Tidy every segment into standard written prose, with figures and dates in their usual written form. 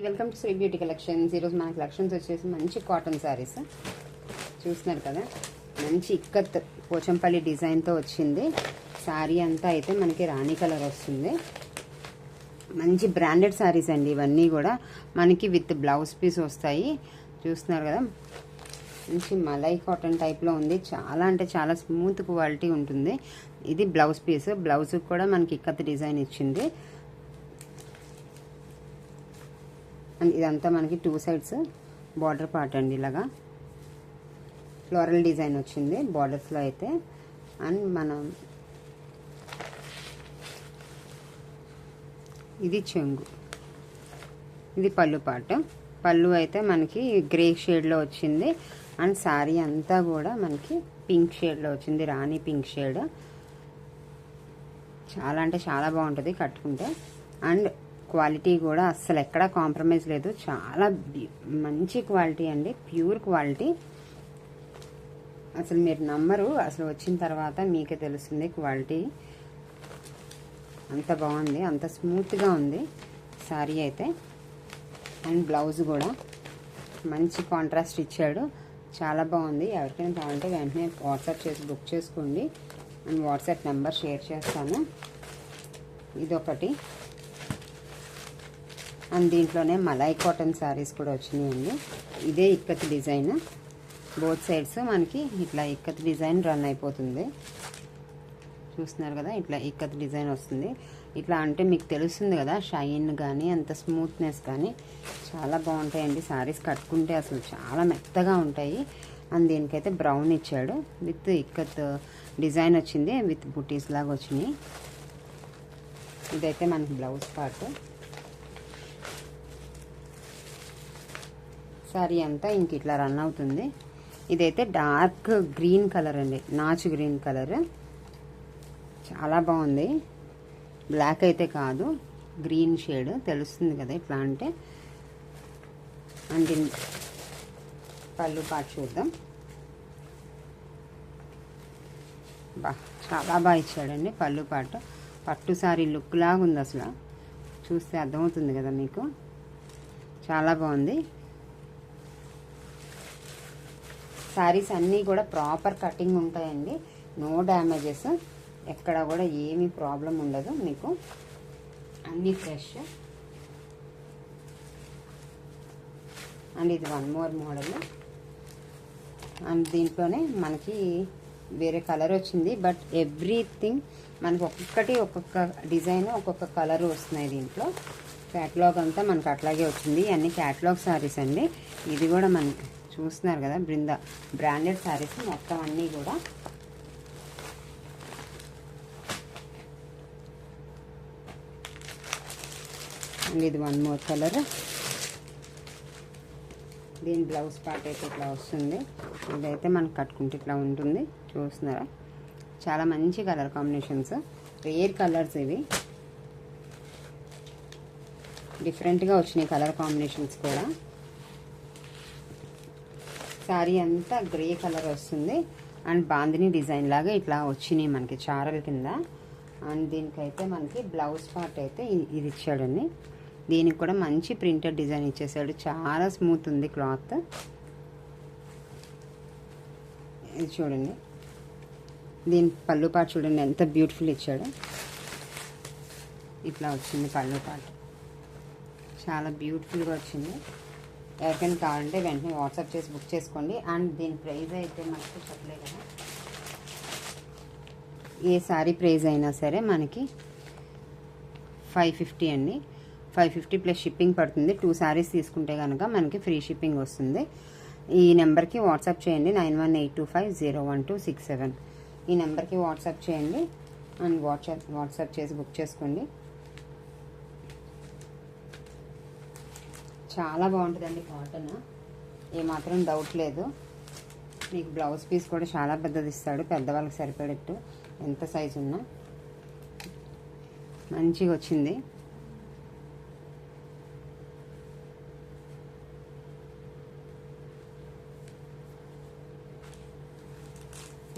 Welcome to Shri beauty collections. ఈరోజు మన collections వచ్చేసి మంచి కాటన్ శారీస్ చూస్తున్నారు కదా. మంచి ఇక్కత్ పోచంపల్లి డిజైన్తో వచ్చింది శారీ అంతా. అయితే మనకి రాణి కలర్ వస్తుంది. మంచి బ్రాండెడ్ శారీస్ అండి ఇవన్నీ కూడా. మనకి విత్ బ్లౌజ్ పీస్ వస్తాయి. చూస్తున్నారు కదా, మంచి మలై కాటన్ టైప్లో ఉంది. చాలా అంటే చాలా స్మూత్ క్వాలిటీ ఉంటుంది. ఇది బ్లౌజ్ పీస్. బ్లౌజ్కి కూడా మనకి ఇక్కత్ డిజైన్ ఇచ్చింది. అండ్ ఇదంతా మనకి 2 సైడ్స్ బార్డర్ పార్ట్ అండి. ఇలాగా ఫ్లోరల్ డిజైన్ వచ్చింది బార్డర్స్లో అయితే. అండ్ మనం ఇది చెంగు, ఇది పళ్ళు పార్ట్. పళ్ళు అయితే మనకి గ్రే షేడ్లో వచ్చింది. అండ్ శారీ అంతా కూడా మనకి పింక్ షేడ్లో వచ్చింది, రాణి పింక్ షేడ్. చాలా అంటే చాలా బాగుంటుంది కట్టుకుంటే. అండ్ క్వాలిటీ కూడా అస్సలు ఎక్కడ కాంప్రమైజ్ లేదు. చాలా మంచి క్వాలిటీ అండి, ప్యూర్ క్వాలిటీ. అసలు మీరు నమ్మరు, అసలు వచ్చిన తర్వాత మీకే తెలుస్తుంది క్వాలిటీ. అంత బాగుంది, అంత స్మూత్గా ఉంది శారీ అయితే. అండ్ బ్లౌజ్ కూడా మంచి కాంట్రాస్ట్ ఇచ్చాడు, చాలా బాగుంది. ఎవరికైనా కావాలంటే వెంటనే వాట్సాప్ చేసి బుక్ చేసుకోండి. అండ్ వాట్సాప్ నెంబర్ షేర్ చేస్తాను. ఇదొకటి. అండ్ దీంట్లోనే మలై కాటన్ శారీస్ కూడా వచ్చినాయండి. ఇదే ఇక్కత్ డిజైన్. బోత్ సైడ్స్ మనకి ఇట్లా ఇక్కత్ డిజైన్ రన్ అయిపోతుంది. చూస్తున్నారు కదా, ఇట్లా ఇక్కత్ డిజైన్ వస్తుంది. ఇట్లా అంటే మీకు తెలుస్తుంది కదా, షైన్ కానీ అంత స్మూత్నెస్ కానీ చాలా బాగుంటాయండి శారీస్. కట్టుకుంటే అసలు చాలా మెత్తగా ఉంటాయి. అండ్ దీనికైతే బ్రౌన్ ఇచ్చాడు, విత్ ఇక్కత్ డిజైన్ వచ్చింది, విత్ బుటీస్ లాగా వచ్చినాయి. ఇదైతే మనకి బ్లౌజ్ పార్ట్. శారీ అంతా ఇంక ఇట్లా రన్ అవుతుంది. ఇదైతే డార్క్ గ్రీన్ కలర్ అండి, నాచు గ్రీన్ కలర్. చాలా బాగుంది. బ్లాక్ అయితే కాదు, గ్రీన్ షేడ్ తెలుస్తుంది కదా ఇట్లా అంటే. అండ్ పళ్ళు పాటు చూద్దాం. చాలా బాగా ఇచ్చాడండి పళ్ళు పాటు. పట్టు శారీ లుక్ లాగా ఉంది అసలు. చూస్తే అర్థమవుతుంది కదా మీకు, చాలా బాగుంది. శారీస్ అన్నీ కూడా ప్రాపర్ కటింగ్ ఉంటాయండి, నో డ్యామేజెస్, ఎక్కడ కూడా ఏమీ ప్రాబ్లం ఉండదు మీకు. అన్నీ ఫ్రెష్. అండ్ ఇది వన్ మోర్ మోడల్. అండ్ దీంట్లోనే మనకి వేరే కలర్ వచ్చింది, బట్ ఎవ్రీథింగ్ మనకి ఒక్కొక్క డిజైన్ ఒక్కొక్క కలర్ వస్తున్నాయి దీంట్లో. క్యాటలాగ్ అంతా మనకు అట్లాగే వచ్చింది. అన్ని క్యాటలాగ్ శారీస్ అండి. ఇది కూడా మనకి చూస్తున్నారు కదా, బ్రాండెడ్ శారీస్ మొత్తం అన్నీ కూడా. అండ్ ఇది వన్ మోర్ కలర్. దీని బ్లౌజ్ పార్ట్ అయితే ఇట్లా వస్తుంది. ఇదైతే మనకు కట్టుకుంటే ఇట్లా ఉంటుంది. చూస్తున్నారా, చాలా మంచి కలర్ కాంబినేషన్స్, రేర్ కలర్స్ ఇవి. డిఫరెంట్గా వచ్చినాయి కలర్ కాంబినేషన్స్ కూడా. శారీ అంతా గ్రే కలర్ వస్తుంది. అండ్ బాందిని డిజైన్ లాగా ఇట్లా వచ్చినాయి మనకి చారల కింద. అండ్ దీనికైతే మనకి బ్లౌజ్ పార్ట్ అయితే ఇది ఇచ్చాడండి. దీనికి కూడా మంచి ప్రింటెడ్ డిజైన్ ఇచ్చేసాడు, చాలా స్మూత్ ఉంది క్లాత్. ఇది చూడండి, దీని పళ్ళు పార్ట్ చూడండి ఎంత బ్యూటిఫుల్ ఇచ్చాడు. ఇట్లా వచ్చింది పళ్ళు పార్ట్, చాలా బ్యూటిఫుల్గా వచ్చింది. ఎవరికైనా కావాలంటే వెంటనే వాట్సాప్ చేసి బుక్ చేసుకోండి. అండ్ దీని ప్రైస్ అయితే మనకు చెప్పలే కదా, ఏ శారీ ప్రైస్ అయినా సరే మనకి 550 అండి. 550 ప్లస్ షిప్పింగ్ పడుతుంది. 2 శారీస్ తీసుకుంటే కనుక మనకి ఫ్రీ షిప్పింగ్ వస్తుంది. ఈ నెంబర్కి వాట్సాప్ చేయండి, 9182501267. ఈ నెంబర్కి వాట్సాప్ చేయండి. అండ్ వాట్సాప్ చేసి బుక్ చేసుకోండి. చాలా బాగుంటుందండి కాటన్, ఏమాత్రం డౌట్ లేదు. మీకు బ్లౌజ్ పీస్ కూడా చాలా పెద్దది ఇస్తాడు, పెద్దవాళ్ళకి సరిపడేట్టు, ఎంత సైజు ఉన్నా. మంచిగా వచ్చింది.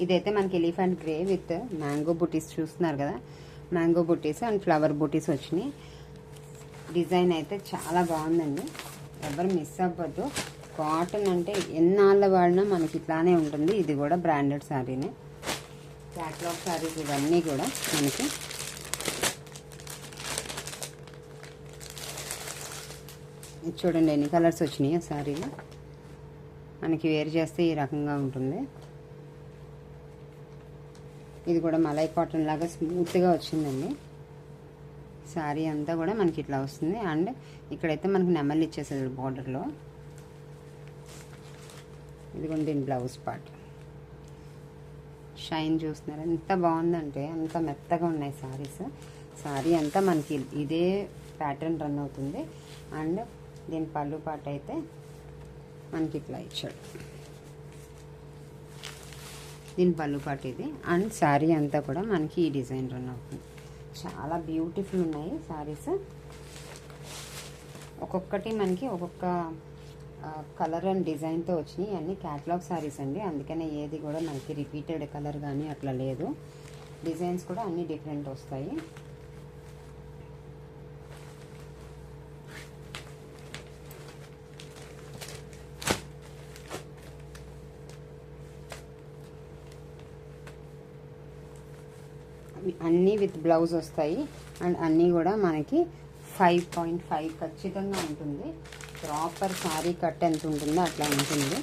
ఇదైతే మనకి ఎలిఫెంట్ గ్రే విత్ మ్యాంగో బుటీస్ చూస్తున్నారు కదా, మ్యాంగో బుటీస్ అండ్ ఫ్లవర్ బుటీస్ వచ్చినాయి. డిజైన్ అయితే చాలా బాగుందండి, ఎవరు మిస్ అవ్వద్దు. కాటన్ అంటే ఎన్నాళ్ళ వాడినా మనకి ఇట్లానే ఉంటుంది. ఇది కూడా బ్రాండెడ్ శారీనే, క్యాట్లాగ్ శారీస్ ఇవన్నీ కూడా మనకి. చూడండి ఎన్ని కలర్స్ వచ్చినాయి ఆ శారీలో. మనకి వేర్ చేస్తే ఈ రకంగా ఉంటుంది. ఇది కూడా మలై కాటన్ లాగా స్మూత్గా వచ్చిందండి. శారీ అంతా కూడా మనకి ఇట్లా వస్తుంది. అండ్ ఇక్కడైతే మనకి నెమలి ఇచ్చేసేది బార్డర్లో. ఇదిగోండి దీని బ్లౌజ్ పార్ట్. షైన్ చూస్తున్నారు ఎంత బాగుందంటే, అంత మెత్తగా ఉన్నాయి శారీస్. శారీ అంతా మనకి ఇదే ప్యాటర్న్ రన్ అవుతుంది. అండ్ దీని పళ్ళు పార్ట్ అయితే మనకి ఇట్లా ఇచ్చాడు. దీని పళ్ళు పార్ట్ ఇది. అండ్ శారీ అంతా కూడా మనకి ఈ డిజైన్ రన్ అవుతుంది. చాలా బ్యూటిఫుల్ ఉన్నాయి శారీస్. ఒక్కొక్కటి మనకి ఒక్కొక్క కలర్ అండ్ డిజైన్తో వచ్చినాయి. అన్ని క్యాటలాగ్ శారీస్ అండి, అందుకనే ఏది కూడా మనకి రిపీటెడ్ కలర్ కానీ అట్లా లేదు. డిజైన్స్ కూడా అన్ని డిఫరెంట్ వస్తాయి. అన్నీ విత్ బ్లౌజ్ వస్తాయి. అండ్ అన్నీ కూడా మనకి 5.5 ఖచ్చితంగా ఉంటుంది. ప్రాపర్ శారీ కట్ ఎంత ఉంటుందో అట్లా ఉంటుంది.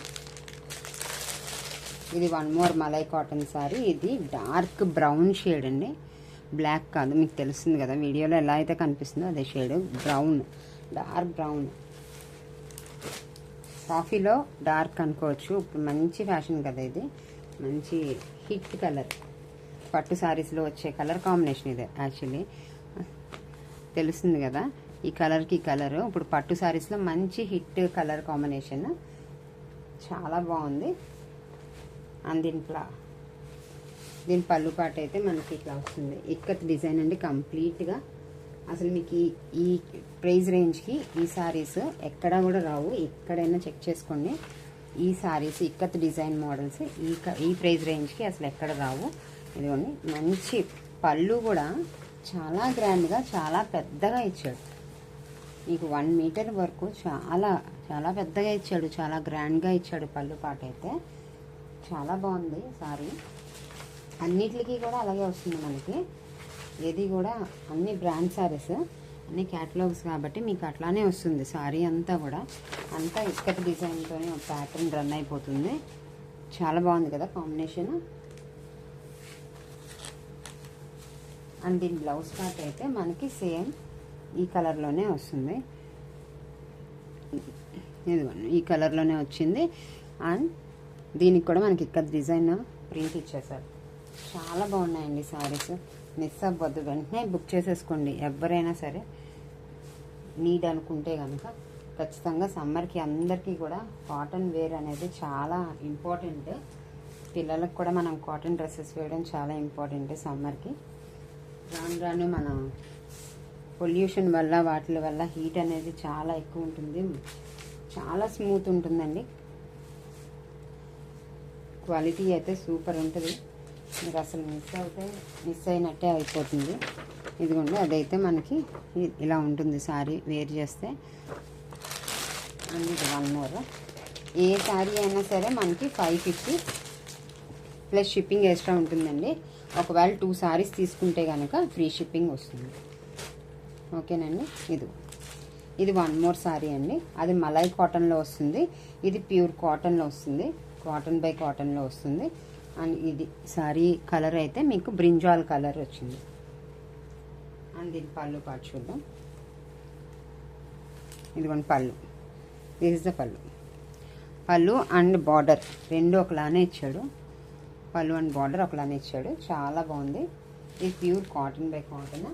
ఇది one more malai cotton sari. ఇది డార్క్ బ్రౌన్ షేడ్ అండి, బ్లాక్ కాదు. మీకు తెలుస్తుంది కదా వీడియోలో ఎలా అయితే కనిపిస్తుందో అదే షేడ్, బ్రౌన్, డార్క్ బ్రౌన్. కాఫీలో డార్క్ అనుకోవచ్చు. ఇప్పుడు మంచి ఫ్యాషన్ కదా ఇది, మంచి హిట్ కలర్. పట్టు శారీస్లో వచ్చే కలర్ కాంబినేషన్ ఇది. యాక్చువల్లీ తెలుస్తుంది కదా ఈ కలర్కి కలర్. ఇప్పుడు పట్టు శారీస్లో మంచి హిట్ కలర్ కాంబినేషన్, చాలా బాగుంది. అండ్ దీని పళ్ళు పాట అయితే మనకి ఇట్లా వస్తుంది. ఇక్కత్ డిజైన్ అండి కంప్లీట్గా. అసలు మీకు ఈ ప్రైస్ రేంజ్కి ఈ శారీస్ ఎక్కడా కూడా రావు. ఎక్కడైనా చెక్ చేసుకోండి. ఈ శారీస్ ఇక్కత్ డిజైన్ మోడల్స్ ఈ ప్రైస్ రేంజ్కి అసలు ఎక్కడ రావు. ఇదిగోండి మంచి పళ్ళు కూడా చాలా గ్రాండ్గా, చాలా పెద్దగా ఇచ్చాడు. మీకు 1 మీటర్ వరకు చాలా చాలా పెద్దగా ఇచ్చాడు, చాలా గ్రాండ్గా ఇచ్చాడు. పళ్ళు పాట అయితే చాలా బాగుంది సారీ. అన్నిటికీ కూడా అలాగే వస్తుంది మనకి. ఏది కూడా అన్ని బ్రాండ్ శారీస్, అన్ని క్యాటలాగ్స్ కాబట్టి మీకు అట్లానే వస్తుంది. సారీ అంతా కూడా అంతా ఇక్కడి డిజైన్తోనే ప్యాటర్న్ రన్ అయిపోతుంది. చాలా బాగుంది కదా కాంబినేషన్. అండ్ దీని బ్లౌజ్ పార్ట్ అయితే మనకి సేమ్ ఈ కలర్లోనే వస్తుంది. ఇదిగోండి ఈ కలర్లోనే వచ్చింది. అండ్ దీనికి కూడా మనకి ఇక్కడ డిజైన్ ప్రింట్ ఇచ్చేసారు. చాలా బాగున్నాయండి సారీస్. మిస్ అవ్వద్దు, వెంటనే బుక్ చేసేసుకోండి. ఎవరైనా సరే నీడ్ అనుకుంటే కనుక ఖచ్చితంగా సమ్మర్కి అందరికీ కూడా కాటన్ వేర్ అనేది చాలా ఇంపార్టెంట్. పిల్లలకు కూడా మనం కాటన్ డ్రెస్సెస్ వేయడం చాలా ఇంపార్టెంట్ సమ్మర్కి. రాను రాను మన పొల్యూషన్ వల్ల వాటి వల్ల హీట్ అనేది చాలా ఎక్కువ ఉంటుంది. చాలా స్మూత్ ఉంటుందండి. క్వాలిటీ అయితే సూపర్ ఉంటుంది. మీరు అసలు మిస్ అయినట్టే అయిపోతుంది. ఇదిగోండి అదైతే మనకి ఇలా ఉంటుంది శారీ వేర్ చేస్తే. అండ్ ఇది వన్ మోర్. ఏ శారీ అయినా సరే మనకి 550 ప్లస్ షిప్పింగ్ ఎక్స్ట్రా ఉంటుందండి. ఒకవేళ 2 శారీస్ తీసుకుంటే కనుక ఫ్రీ షిప్పింగ్ వస్తుంది. ఓకేనండి. ఇది వన్ మోర్ శారీ అండి. అది మలై కాటన్లో వస్తుంది. ఇది ప్యూర్ కాటన్లో వస్తుంది, కాటన్ బై కాటన్లో వస్తుంది. అండ్ ఇది శారీ కలర్ అయితే మీకు బ్రింజాల్ కలర్ వచ్చింది. అండ్ దీని పళ్ళు పాటు చూద్దాం. ఇదిగోండి పళ్ళు, దిస్ ఇస్ ద పళ్ళు అండ్ బార్డర్ రెండు ఒకలానే ఇచ్చాడు. పళ్ళు అండ్ బార్డర్ ఒకలానే ఇచ్చాడు. చాలా బాగుంది. ఇది ప్యూర్ కాటన్ బై కాటన్.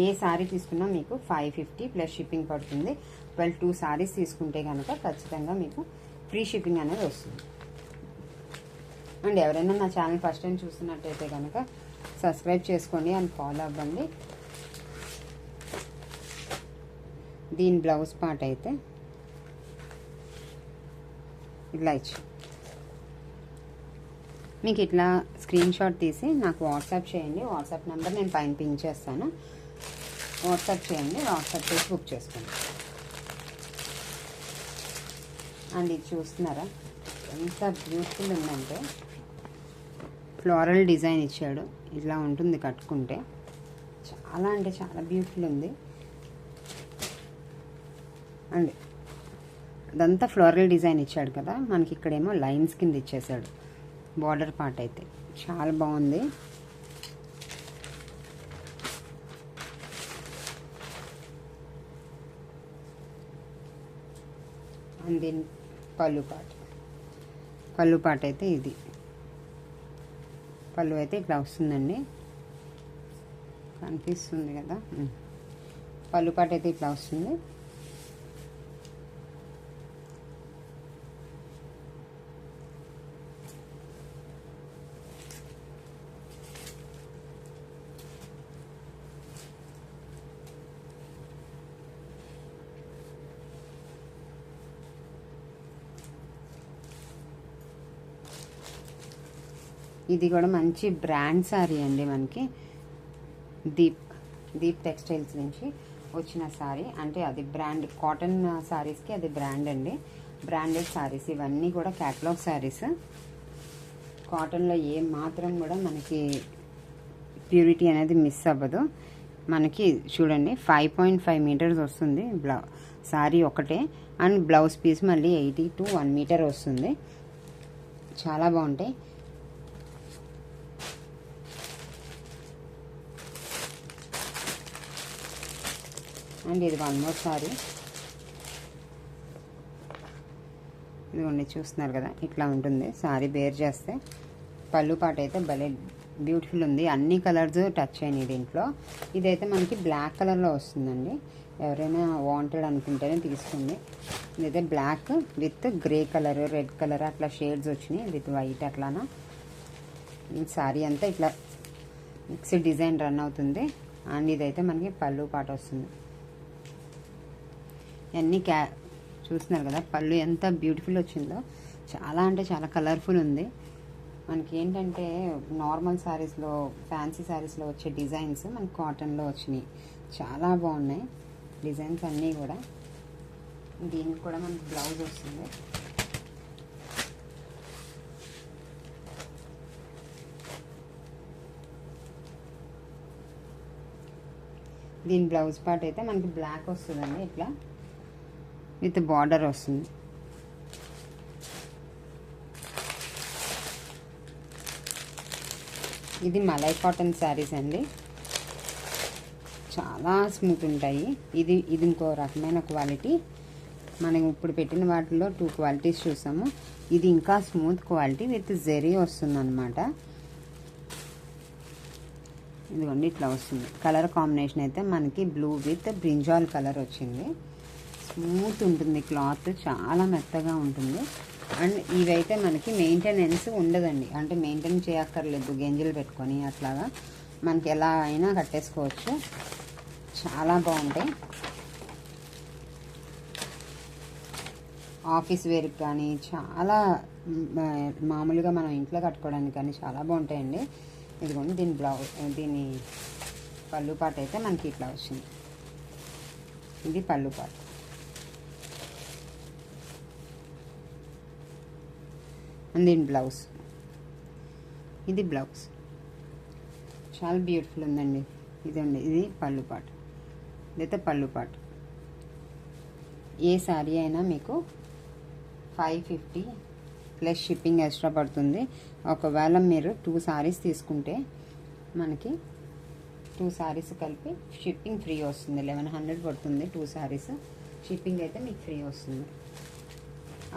ఏ శారీ తీసుకున్నా మీకు 550 ప్లస్ షిప్పింగ్ పడుతుంది. 2 శారీస్ తీసుకుంటే కనుక ఖచ్చితంగా మీకు ఫ్రీ షిప్పింగ్ అనేది వస్తుంది. అండ్ ఎవరైనా నా ఛానల్ ఫస్ట్ టైం చూస్తున్నట్టయితే కనుక సబ్స్క్రైబ్ చేసుకోండి అండ్ ఫాలో అవ్వండి. దీని బ్లౌజ్ పార్ట్ అయితే ఇట్లా ఇచ్చి మీకు ఇట్లా స్క్రీన్ షాట్ తీసి నాకు వాట్సాప్ చేయండి. వాట్సాప్ నెంబర్ నేను పైన పిన్ చేస్తాను. వాట్సాప్ చేయండి, వాట్సాప్ చేసి బుక్ చేసుకోండి. అండ్ ఇది చూస్తున్నారా ఎంత బ్యూటిఫుల్ ఉందంటే, ఫ్లోరల్ డిజైన్ ఇచ్చాడు. ఇలా ఉంటుంది కట్టుకుంటే, చాలా అంటే చాలా బ్యూటిఫుల్ ఉంది. అండ్ అదంతా ఫ్లోరల్ డిజైన్ ఇచ్చాడు కదా, మనకి ఇక్కడేమో లైన్స్ కింద ఇచ్చేసాడు. బార్డర్ పార్ట్ అయితే చాలా బాగుంది. అండ్ దీని పళ్ళు పార్ట్ అయితే ఇది. పళ్ళు అయితే ఇట్లా వస్తుందండి, కనిపిస్తుంది కదా. పళ్ళు పార్ట్ అయితే ఇట్లా వస్తుంది. ఇది కూడా మంచి బ్రాండ్ శారీ అండి, మనకి దీప్ టెక్స్టైల్స్ నుంచి వచ్చిన శారీ. అంటే అది బ్రాండ్, కాటన్ శారీస్కి అది బ్రాండ్ అండి, బ్రాండెడ్ శారీస్. ఇవన్నీ కూడా క్యాటలాగ్ శారీస్. కాటన్లో ఏ మాత్రం కూడా మనకి ప్యూరిటీ అనేది మిస్ అవ్వదు. మనకి చూడండి 5.5 మీటర్స్ వస్తుంది శారీ ఒకటే. అండ్ బ్లౌజ్ పీస్ మళ్ళీ 80 to 1 మీటర్ వస్తుంది. చాలా బాగుంటాయి. అండ్ ఇది 1 మోర్ సారీ. ఇదిగోండి చూస్తున్నారు కదా, ఇట్లా ఉంటుంది సారీ బేర్ చేస్తే. పళ్ళు పాట అయితే భలే బ్యూటిఫుల్ ఉంది. అన్ని కలర్స్ టచ్ అయినాయి దీంట్లో. ఇదైతే మనకి బ్లాక్ కలర్లో వస్తుందండి. ఎవరైనా వాంటెడ్ అనుకుంటేనే తీసుకోండి. ఇదైతే black with grey colour, red colour అట్లా షేడ్స్ వచ్చినాయి, విత్ వైట్ అట్లానా. సారీ అంతా ఇట్లా మిక్స్డ్ డిజైన్ రన్ అవుతుంది. అండ్ ఇదైతే మనకి పళ్ళు పాట వస్తుంది. అన్నీ చూస్తున్నారు కదా, పళ్ళు ఎంత బ్యూటిఫుల్ వచ్చిందో. చాలా అంటే చాలా కలర్ఫుల్ ఉంది. మనకి ఏంటంటే నార్మల్ శారీస్లో, ఫ్యాన్సీ శారీస్లో వచ్చే డిజైన్స్ మనకి కాటన్లో వచ్చినాయి. చాలా బాగున్నాయి డిజైన్స్ అన్నీ కూడా. దీనికి కూడా మనకి బ్లౌజ్ వస్తుంది. దీని బ్లౌజ్ పార్ట్ అయితే మనకి బ్లాక్ వస్తుందండి, ఇట్లా విత్ బార్డర్ వస్తుంది. ఇది మలై కాటన్ శారీస్ అండి, చాలా స్మూత్ ఉంటాయి. ఇది ఇంకో రకమైన క్వాలిటీ. మనం ఇప్పుడు పెట్టిన వాటిలో 2 క్వాలిటీస్ చూసాము. ఇది ఇంకా స్మూత్ క్వాలిటీ విత్ జెరీ వస్తుంది అనమాట. ఇదిగోండి ఇట్లా వస్తుంది. కలర్ కాంబినేషన్ అయితే మనకి బ్లూ విత్ బ్రింజాల్ కలర్ వచ్చింది. స్మూత్ ఉంటుంది క్లాత్, చాలా మెత్తగా ఉంటుంది. అండ్ ఇవైతే మనకి మెయింటెనెన్స్ ఉండదండి, అంటే మెయింటైన్ చేయక్కర్లేదు. గెంజులు పెట్టుకొని అట్లాగా మనకి ఎలా అయినా కట్టేసుకోవచ్చు. చాలా బాగుంటాయి. ఆఫీస్ వేర్కి కానీ, చాలా మామూలుగా మనం ఇంట్లో కట్టుకోవడానికి కానీ చాలా బాగుంటాయండి. ఇదిగోండి దీని పళ్ళు పాట అయితే మనకి ఇట్లా వచ్చింది. ఇది పళ్ళు పాట. అండ్ దీని బ్లౌజ్, ఇది బ్లౌజ్ చాలా బ్యూటిఫుల్ ఉందండి. ఇదండి ఇది పళ్ళు పాట. ఇదైతే పళ్ళు పాట. ఏ శారీ అయినా మీకు 550 ప్లస్ షిప్పింగ్ ఎక్స్ట్రా పడుతుంది. ఒకవేళ మీరు 2 సారీస్ తీసుకుంటే మనకి 2 సారీస్ కలిపి షిప్పింగ్ ఫ్రీ వస్తుంది. 1100 పడుతుంది 2 సారీస్. షిప్పింగ్ అయితే మీకు ఫ్రీ వస్తుంది.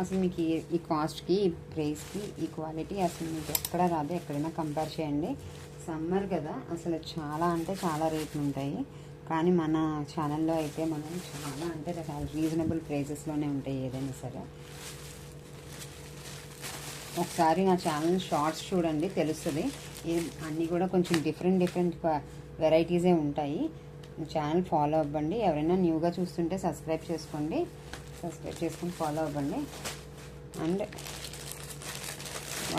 అసలు మీకు ఈ కాస్ట్కి, ఈ ప్రైస్కి, ఈ క్వాలిటీ అసలు మీకు ఎక్కడ రాదు. ఎక్కడైనా కంపేర్ చేయండి. సమ్మర్ కదా, అసలు చాలా అంటే చాలా రేట్లు ఉంటాయి. కానీ మన ఛానల్లో అయితే మనం చాలా అంటే చాలా రీజనబుల్ ప్రైజెస్లోనే ఉంటాయి ఏదైనా సరే. ఒకసారి నా ఛానల్ షార్ట్స్ చూడండి, తెలుస్తుంది. అన్నీ కూడా కొంచెం డిఫరెంట్ వెరైటీసే ఉంటాయి. ఛానల్ ఫాలో అవ్వండి. ఎవరైనా న్యూగా చూస్తుంటే సబ్స్క్రైబ్ చేసుకోండి, ఫాలో అవ్వండి. And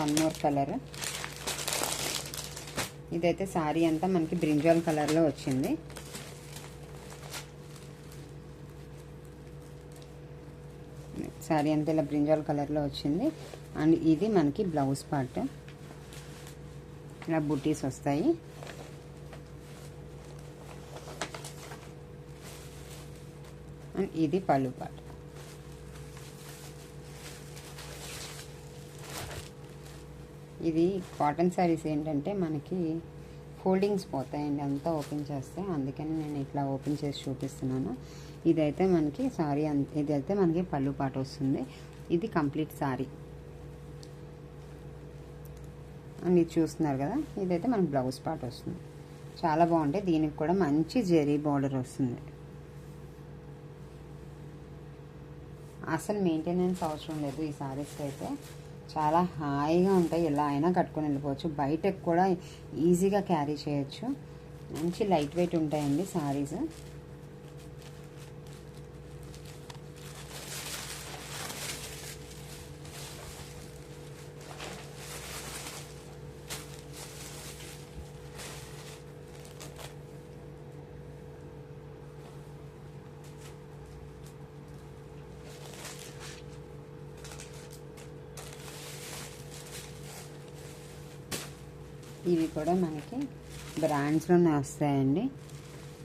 1 more colour. ఇదైతే శారీ అంతా మనకి బ్రింజాల్ కలర్లో వచ్చింది. శారీ అంతా ఇలా బ్రింజాల్ కలర్లో వచ్చింది. అండ్ ఇది మనకి బ్లౌజ్ పార్ట్, ఇలా బుటీస్ వస్తాయి. అండ్ ఇది పళ్ళు పార్ట్. ఇది కాటన్ శారీస్ ఏంటంటే మనకి ఫోల్డింగ్స్ పోతాయండి అంతా ఓపెన్ చేస్తే, అందుకని నేను ఇట్లా ఓపెన్ చేసి చూపిస్తున్నాను. ఇదైతే మనకి శారీ, ఇదైతే మనకి పళ్ళు పాట వస్తుంది. ఇది కంప్లీట్ శారీ అని ఇది చూస్తున్నారు కదా, ఇదైతే మనకి బ్లౌజ్ పార్ట్ వస్తుంది. చాలా బాగుంటాయి. దీనికి కూడా మంచి జెరీ బార్డర్ వస్తుంది. అసలు మెయింటెనెన్స్ అవసరం లేదు ఈ శారీస్కి అయితే. చాలా హాయిగా ఉంటాయి, ఎలా అయినా కట్టుకొని వెళ్ళిపోవచ్చు. బయటకు కూడా ఈజీగా క్యారీ చేయొచ్చు. మంచి లైట్ వెయిట్ ఉంటాయండి శారీస్. ఇవి కూడా మనకి బ్రాండ్స్లోనే వస్తాయండి.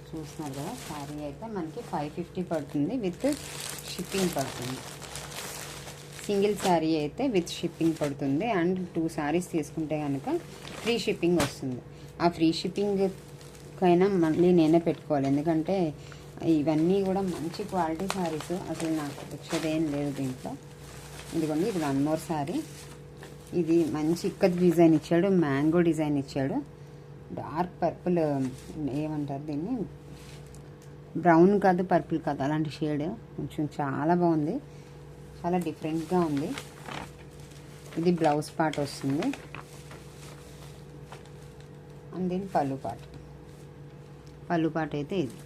చూస్తున్నారు కదా, శారీ అయితే మనకి 550 పడుతుంది, విత్ షిప్పింగ్ పడుతుంది. సింగిల్ శారీ అయితే విత్ షిప్పింగ్ పడుతుంది. అండ్ 2 శారీస్ తీసుకుంటే కనుక ఫ్రీ షిప్పింగ్ వస్తుంది. ఆ ఫ్రీ షిప్పింగ్ కైనా మళ్ళీ నేనే పెట్టుకోవాలి, ఎందుకంటే ఇవన్నీ కూడా మంచి క్వాలిటీ శారీస్. అసలు నాకు వచ్చేదేం లేదు దీంట్లో. ఇదిగోండి, ఇది 1 మోర్ శారీ. ఇది మంచి ఇక్కత్ డిజైన్ ఇచ్చాడు, మ్యాంగో డిజైన్ ఇచ్చాడు. డార్క్ పర్పుల్, ఏమంటారు దీన్ని, బ్రౌన్ కాదు పర్పుల్ కాదు, అలాంటి షేడ్. కొంచెం చాలా బాగుంది, చాలా డిఫరెంట్గా ఉంది. ఇది బ్లౌజ్ పార్ట్ వస్తుంది. అండ్ దీని పళ్ళు పార్ట్ అయితే ఇది.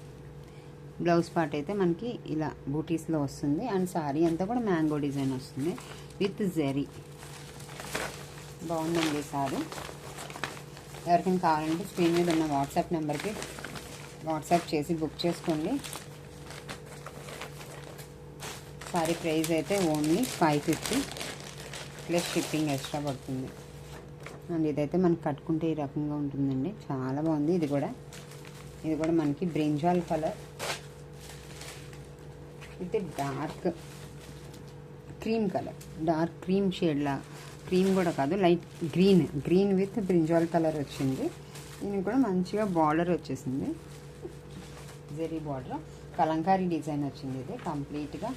బ్లౌజ్ పార్ట్ అయితే మనకి ఇలా బూటీస్లో వస్తుంది. అండ్ శారీ అంతా కూడా మ్యాంగో డిజైన్ వస్తుంది విత్ జెరీ. బాగుందండి సారీ. ఎవరికైనా కావాలంటే స్క్రీన్ మీద ఉన్న వాట్సాప్ నెంబర్కి వాట్సాప్ చేసి బుక్ చేసుకోండి. సారీ ప్రైస్ అయితే ఓన్లీ 550 ప్లస్ షిప్పింగ్ ఎక్స్ట్రా పడుతుంది. అండ్ ఇదైతే మనకి కట్టుకుంటే ఈ రకంగా ఉంటుందండి, చాలా బాగుంది. ఇది కూడా మనకి బ్రింజాల్ కలర్ ఇది dark cream colour, dark cream షేడ్లా, క్రీమ్ కూడా కాదు, light green with brinjal colour వచ్చింది. దీనికి కూడా మంచిగా బార్డర్ వచ్చేసింది, జెరీ బార్డర్, కలంకారీ డిజైన్ వచ్చింది. ఇది కంప్లీట్గా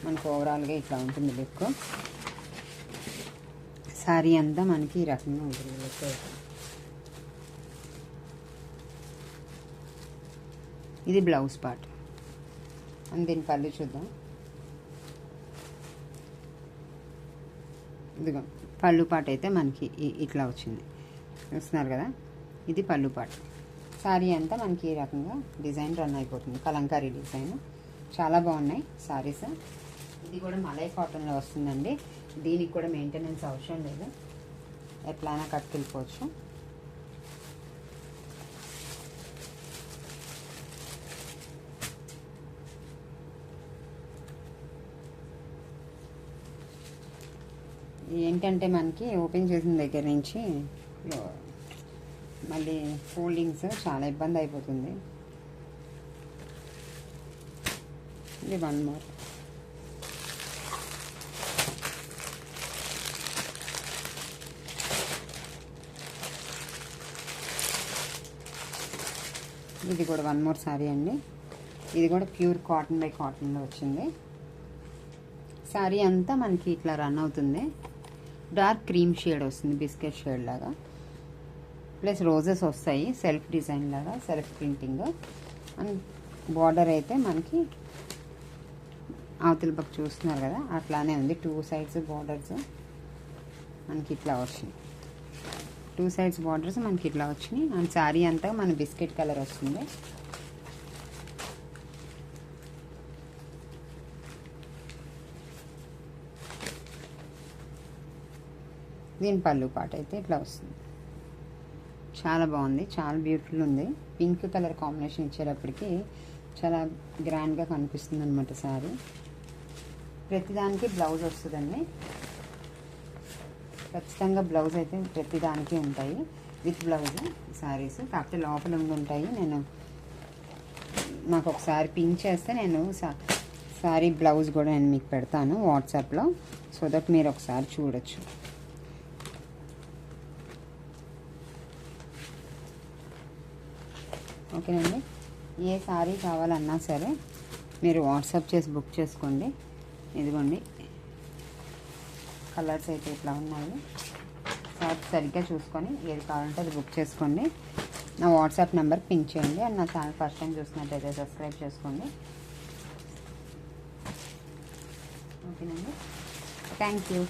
మనకు ఓవరాల్గా ఇట్లా ఉంటుంది లుక్. శారీ అంతా మనకి ఈ రకంగా ఉంటుంది లుక్. ఇది బ్లౌజ్ పార్ట్. అండ్ దీని పళ్ళు చూద్దాం. ఇదిగో పళ్ళు పాట అయితే మనకి ఇట్లా వచ్చింది, చూస్తున్నారు కదా, ఇది పళ్ళు పాట. శారీ అంతా మనకి ఈ రకంగా డిజైన్ రన్ అయిపోతుంది, కలంకారీ డిజైన్. చాలా బాగున్నాయి శారీస్. ఇది కూడా మలై కాటన్లో వస్తుందండి. దీనికి కూడా మెయింటెనెన్స్ అవసరం లేదు, ఎట్లయినా కట్టుకెళ్ళిపోవచ్చు. ఏంటంటే మనకి ఓపెన్ చేసిన దగ్గర నుంచి మళ్ళీ ఫోల్డింగ్స్ చాలా ఇబ్బంది అయిపోతుంది. ఇది 1 మోర్. ఇది కూడా 1 మోర్ శారీ అండి. ఇది కూడా ప్యూర్ కాటన్ బై కాటన్లో వచ్చింది. శారీ అంతా మనకి ఇట్లా రన్ అవుతుంది. డార్క్ క్రీమ్ షేడ్ వస్తుంది, బిస్కెట్ షేడ్ లాగా, ప్లస్ రోజెస్ వస్తాయి, సెల్ఫ్ డిజైన్ లాగా, సెల్ఫ్ ప్రింటింగ్. అండ్ బార్డర్ అయితే మనకి అవతల పక్క చూస్తున్నారు కదా, అట్లానే ఉంది. 2 సైడ్స్ బార్డర్స్ మనకి ఇట్లా వచ్చినాయి. 2 సైడ్స్ బార్డర్స్ మనకి ఇట్లా వచ్చినాయి. అండ్ శారీ అంతా మన బిస్కెట్ కలర్ వస్తుంది. దీని పళ్ళు పాట అయితే ఇట్లా వస్తుంది. చాలా బాగుంది, చాలా బ్యూటిఫుల్ ఉంది. పింక్ కలర్ కాంబినేషన్ ఇచ్చేటప్పటికి చాలా గ్రాండ్గా కనిపిస్తుంది అనమాట శారీ. ప్రతిదానికి బ్లౌజ్ వస్తుందండి. ఖచ్చితంగా బ్లౌజ్ అయితే ప్రతిదానికి ఉంటాయి, విత్ బ్లౌజ్ శారీస్. కాకపోతే లోపల ఉంటాయి. నేను నాకు ఒకసారి పింక్ చేస్తే నేను శారీ బ్లౌజ్ కూడా నేను మీకు పెడతాను వాట్సాప్లో, సో దట్ మీరు ఒకసారి చూడొచ్చు. ఓకేనండి. ఏ శారీ కావాలన్నా సరే మీరు వాట్సాప్ చేసి బుక్ చేసుకోండి. ఇదిగోండి కలర్స్ అయితే ఇట్లా ఉన్నాయి. సరిగ్గా చూసుకొని ఏది కావాలంటే అది బుక్ చేసుకోండి. నా వాట్సాప్ నెంబర్ పింక్ చేయండి. అండ్ నా ఛానల్ ఫస్ట్ టైం చూసినట్టయితే సబ్స్క్రైబ్ చేసుకోండి. ఓకేనండి. Thank you.